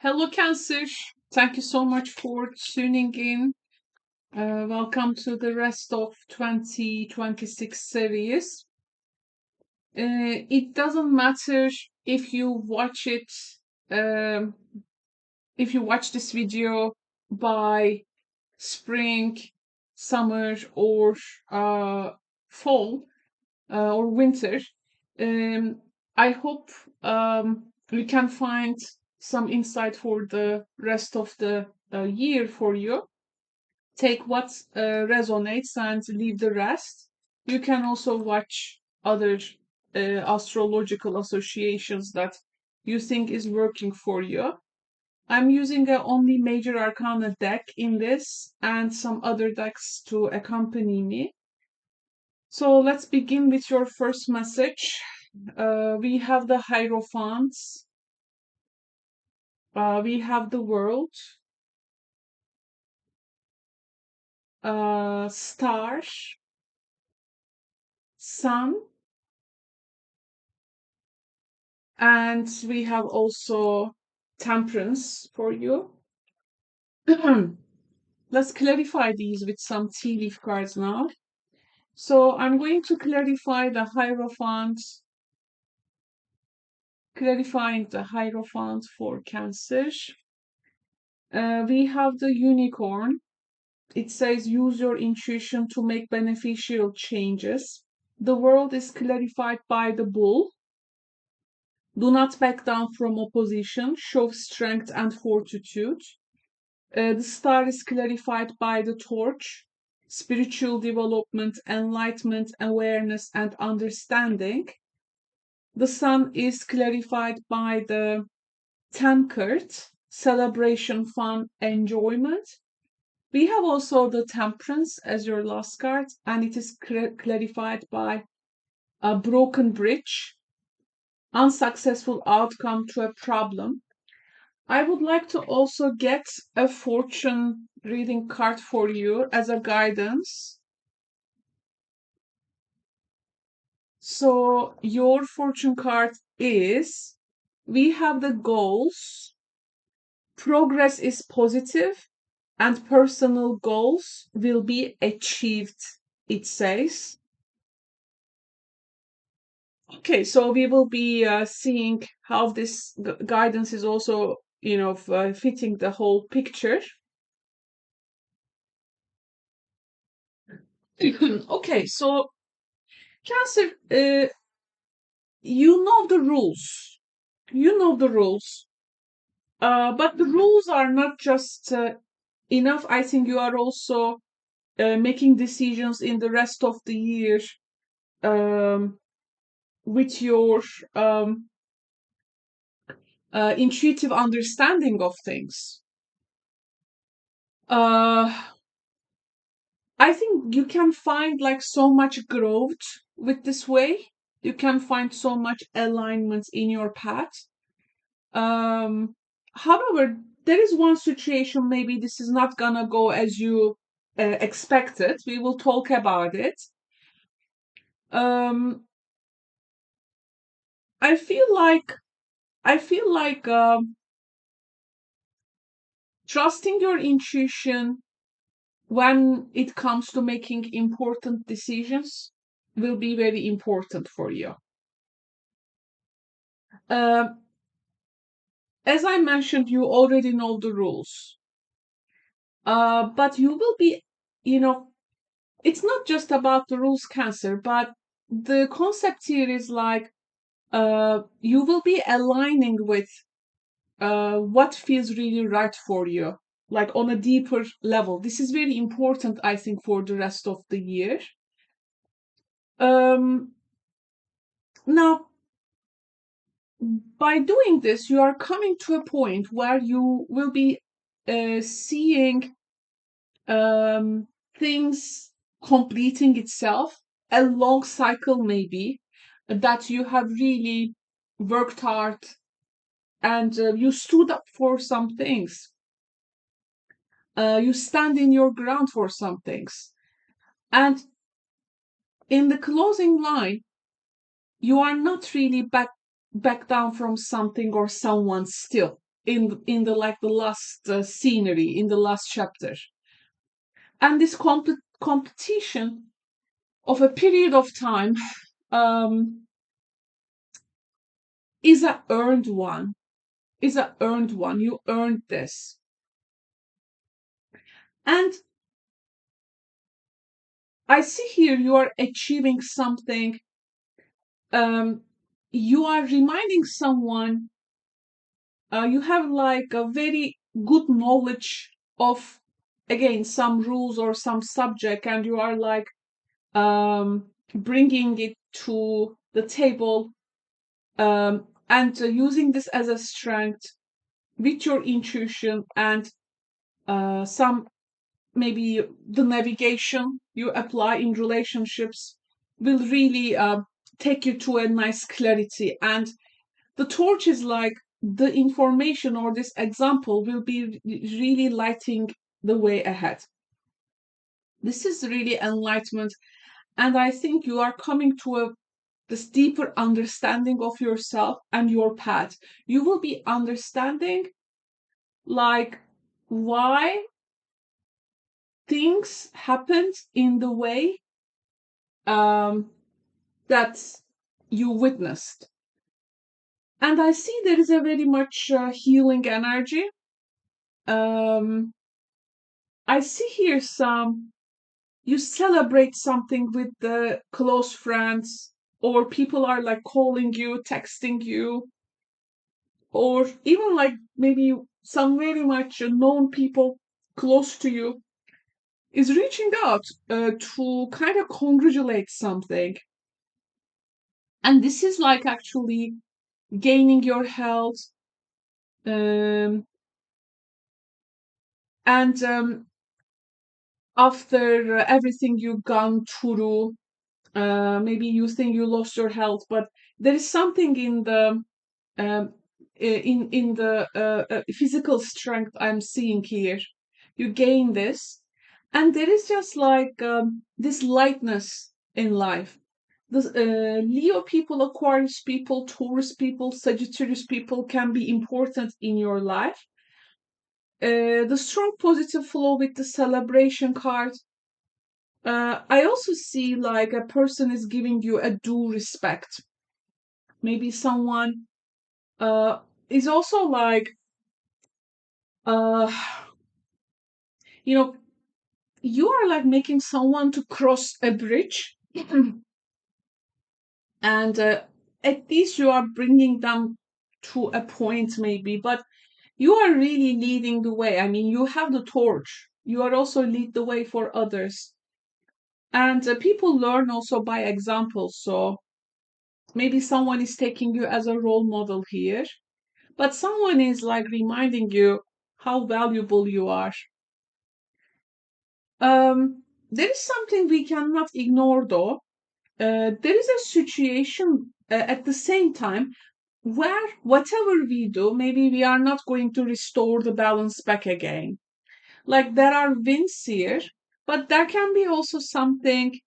Hello, Cancer. Thank you so much for tuning in. Welcome to the rest of 2026 series. It doesn't matter if you watch it, um, if you watch this video by spring, summer, or fall or winter. Um, I hope we can find some insight for the rest of the year for you. Take what resonates and leave the rest. You can also watch other astrological associations that you think is working for you. I'm using a only major arcana deck in this and some other decks to accompany me. So let's begin with your first message. We have the Hierophants. We have the World. Star. Sun. And we have also Temperance for you. Let's clarify these with some tea leaf cards now. So I'm going to clarify the Hierophant, clarifying the Hierophant for Cancer. We have the Unicorn. It says use your intuition to make beneficial changes. The World is clarified by the Bull. Do not back down from opposition. Show strength and fortitude. The Star is clarified by the Torch. Spiritual development, enlightenment, awareness, and understanding. The Sun is clarified by the Tankard. Celebration, fun, enjoyment. We have also the Temperance as your last card, and it is clarified by a broken bridge, unsuccessful outcome to a problem. I would like to also get a fortune reading card for you as a guidance. So your fortune card is, we have the goals, progress is positive, and personal goals will be achieved, it says. Okay, so we will be seeing how this guidance is also, fitting the whole picture. Okay, so Cancer, you know the rules. You know the rules. But the rules are not just enough. I think you are also making decisions in the rest of the year um, with your intuitive understanding of things. I think you can find like so much growth with this way. You can find so much alignment in your path. However, there is one situation, maybe this is not gonna go as you expected. We will talk about it. Um, I feel like I feel like trusting your intuition when it comes to making important decisions will be very important for you. Uh, as I mentioned, you already know the rules, but you will be, you know, it's not just about the rules, Cancer, but the concept here is like you will be aligning with what feels really right for you, like on a deeper level. This is very important, I think, for the rest of the year. Um, Now, by doing this, you are coming to a point where you will be seeing things completing itself, a long cycle maybe that you have really worked hard and you stood up for some things. You stand in your ground for some things. And in the closing line, you are not really back down from something or someone still. in the like the last scenery in the last chapter. And this competition of a period of time um, is a earned one. Is a earned one. You earned this, and I see here you are achieving something. You are reminding someone. You have like a very good knowledge of again some rules or some subject, and you are like bringing it to the table and using this as a strength with your intuition and some maybe the navigation you apply in relationships will really take you to a nice clarity. And the torch is like the information or this example will be really lighting the way ahead. This is really enlightenment, and I think you are coming to a this deeper understanding of yourself and your path. You will be understanding like why things happened in the way um, that you witnessed. And I see there is a very much healing energy. Um, I see here some, you celebrate something with the close friends, or people are like calling you, texting you, or even like maybe some very much known people close to you is reaching out to kind of congratulate something. And this is like actually gaining your health um, and after everything you've gone through, maybe you think you lost your health, but there is something in the um, in the physical strength I'm seeing here. You gain this, and there is just like this lightness in life. The Leo people, Aquarius people, Taurus people, Sagittarius people can be important in your life. The strong positive flow with the celebration card. I also see like a person is giving you a due respect. Maybe someone uh, is also like, uh, you know, you are like making someone to cross a bridge, and at least you are bringing them to a point, maybe, but you are really leading the way. I mean, you have the torch. You are also lead the way for others, and people learn also by example. So maybe someone is taking you as a role model here, but someone is like reminding you how valuable you are. There is something we cannot ignore though. There is a situation at the same time where whatever we do, maybe we are not going to restore the balance back again. Like there are wins here, but there can be also something,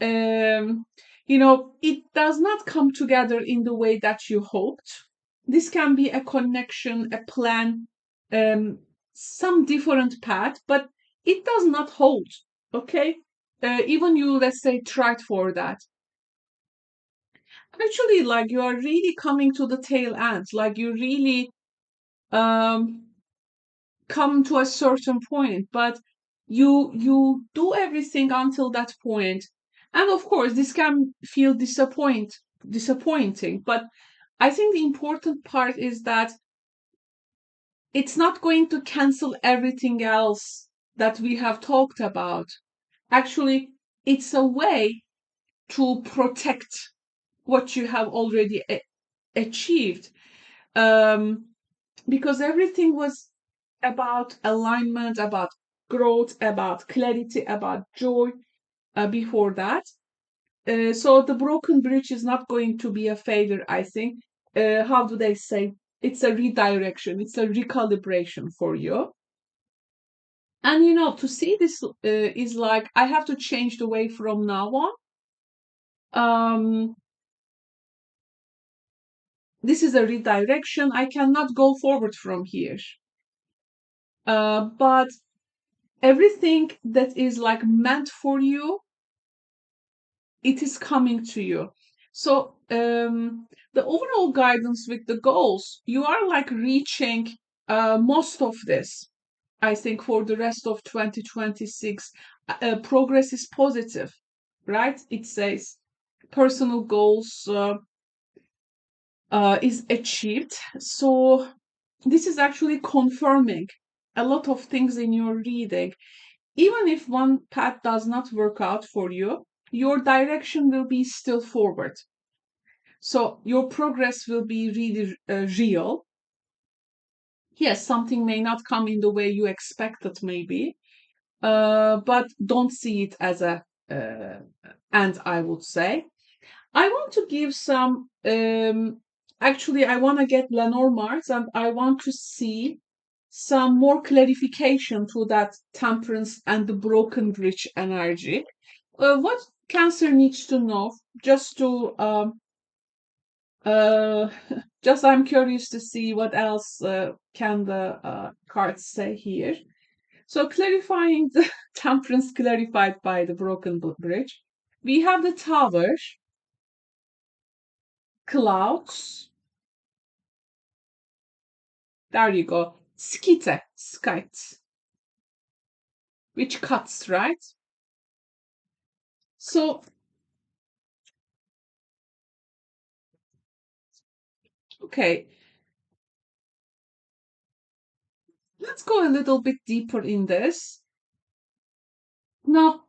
um, it does not come together in the way that you hoped. This can be a connection, a plan, some different path, but it does not hold. Okay, even you, let's say, tried for that. Actually, like you are really coming to the tail end. Like you really um, come to a certain point, but you do everything until that point, and of course, this can feel disappointing. But I think the important part is that it's not going to cancel everything else that we have talked about. Actually, it's a way to protect what you have already achieved. Um, because everything was about alignment, about growth, about clarity, about joy before that. So the broken bridge is not going to be a failure, I think. How do they say? It's a redirection, it's a recalibration for you. And to see this is like I have to change the way from now on. Um, this is a redirection. I cannot go forward from here. But everything that is like meant for you, it is coming to you. So the overall guidance with the goals, you are like reaching most of this. I think for the rest of 2026, progress is positive, right? It says personal goals is achieved. So this is actually confirming a lot of things in your reading. Even if one path does not work out for you, your direction will be still forward. So your progress will be really real. Yes, something may not come in the way you expected, maybe, but don't see it as a end, I would say. I want to give some, actually, I want to get Lenormand's and I want to see some more clarification to that temperance and the broken bridge energy. What Cancer needs to know, just to, uh, just I'm curious to see what else can the cards say here. So clarifying the temperance clarified by the broken bridge. We have the Tower, clouds. There you go. Skite, which cuts, right? So, okay, let's go a little bit deeper in this. Now,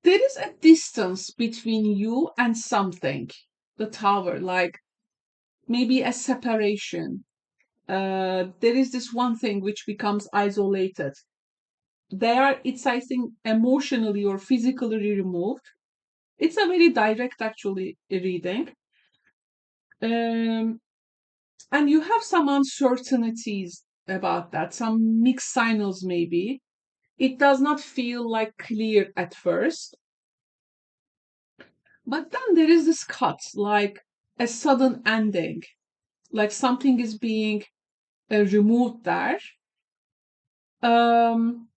there is a distance between you and something, the Tower, like maybe a separation. There is this one thing which becomes isolated. It's, I think, emotionally or physically removed. It's a very direct, actually, reading. Um, and you have some uncertainties about that, some mixed signals, maybe. It does not feel like clear at first. But then there is this cut, like a sudden ending, like something is being removed there. Um,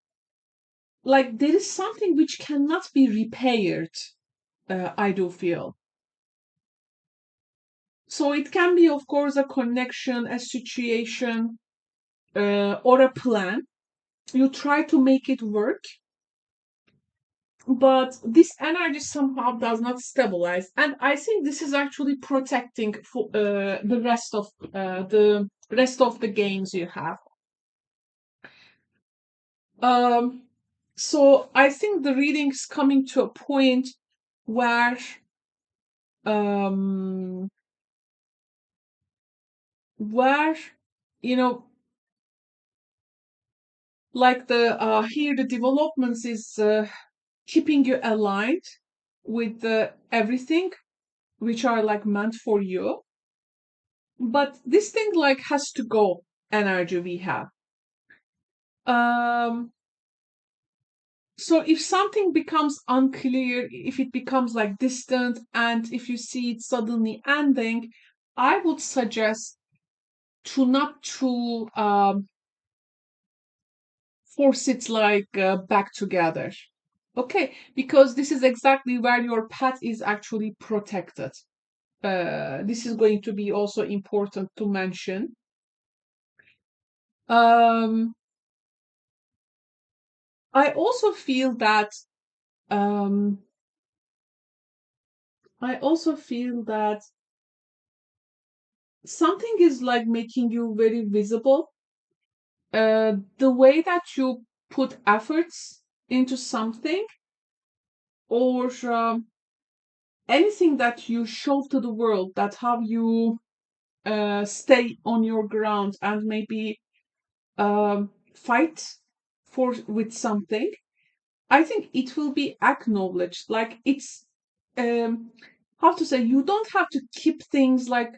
like there is something which cannot be repaired, I do feel. So it can be, of course, a connection, a situation, or a plan. You try to make it work, but this energy somehow does not stabilize. And I think this is actually protecting for, the rest of the gains you have. Um, so I think the reading is coming to a point where um, where you know, like the here the developments is keeping you aligned with the everything which are like meant for you. But this thing like has to go, energy we have. Um, so if something becomes unclear, if it becomes like distant, and if you see it suddenly ending, I would suggest to not to force it like back together. Okay, because this is exactly where your path is actually protected. This is going to be also important to mention. Um, I also feel that um, I also feel that something is like making you very visible. The way that you put efforts into something, or anything that you show to the world, that how you stay on your ground and maybe fight for with something, I think it will be acknowledged. Like it's how to say, you don't have to keep things like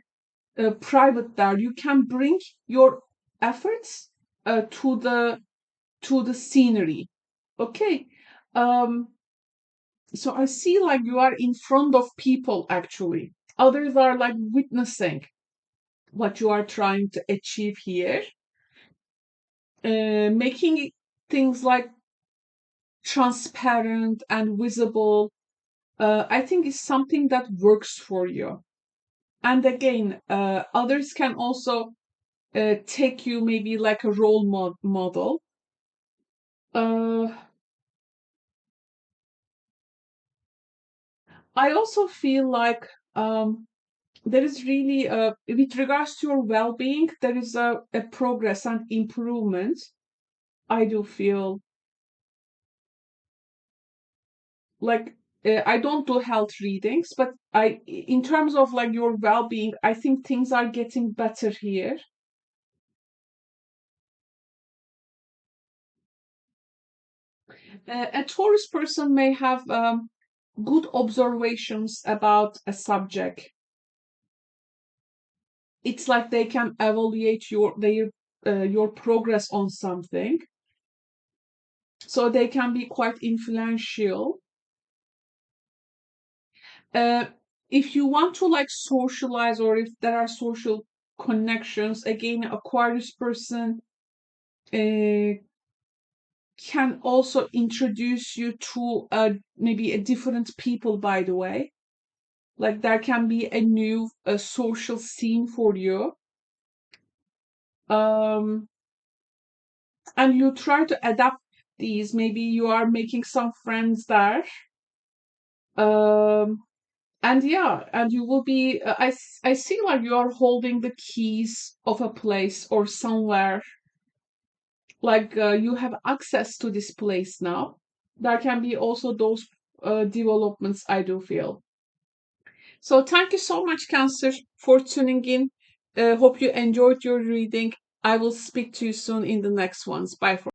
private there. You can bring your efforts to the scenery. Okay. Um, so I see like you are in front of people actually. Others are like witnessing. what you are trying to achieve here. Making things like transparent and visible, I think is something that works for you. And again, others can also take you maybe like a role model. Uh, I also feel like there is really, with regards to your well-being, there is a progress and improvement. I do feel like I don't do health readings, but in terms of like your well-being, I think things are getting better here. A Taurus person may have good observations about a subject. It's like they can evaluate your progress on something, so they can be quite influential. Uh, if you want to like socialize, or if there are social connections, again, Aquarius person uh, can also introduce you to maybe a different people, by the way. Like there can be a new social scene for you. Um, and you try to adapt these. Maybe you are making some friends there. Um, and yeah, and you will be, I see like you are holding the keys of a place or somewhere. Like you have access to this place now. There can be also those developments, I do feel. So thank you so much, Cancer, for tuning in. Hope you enjoyed your reading. I will speak to you soon in the next ones. Bye for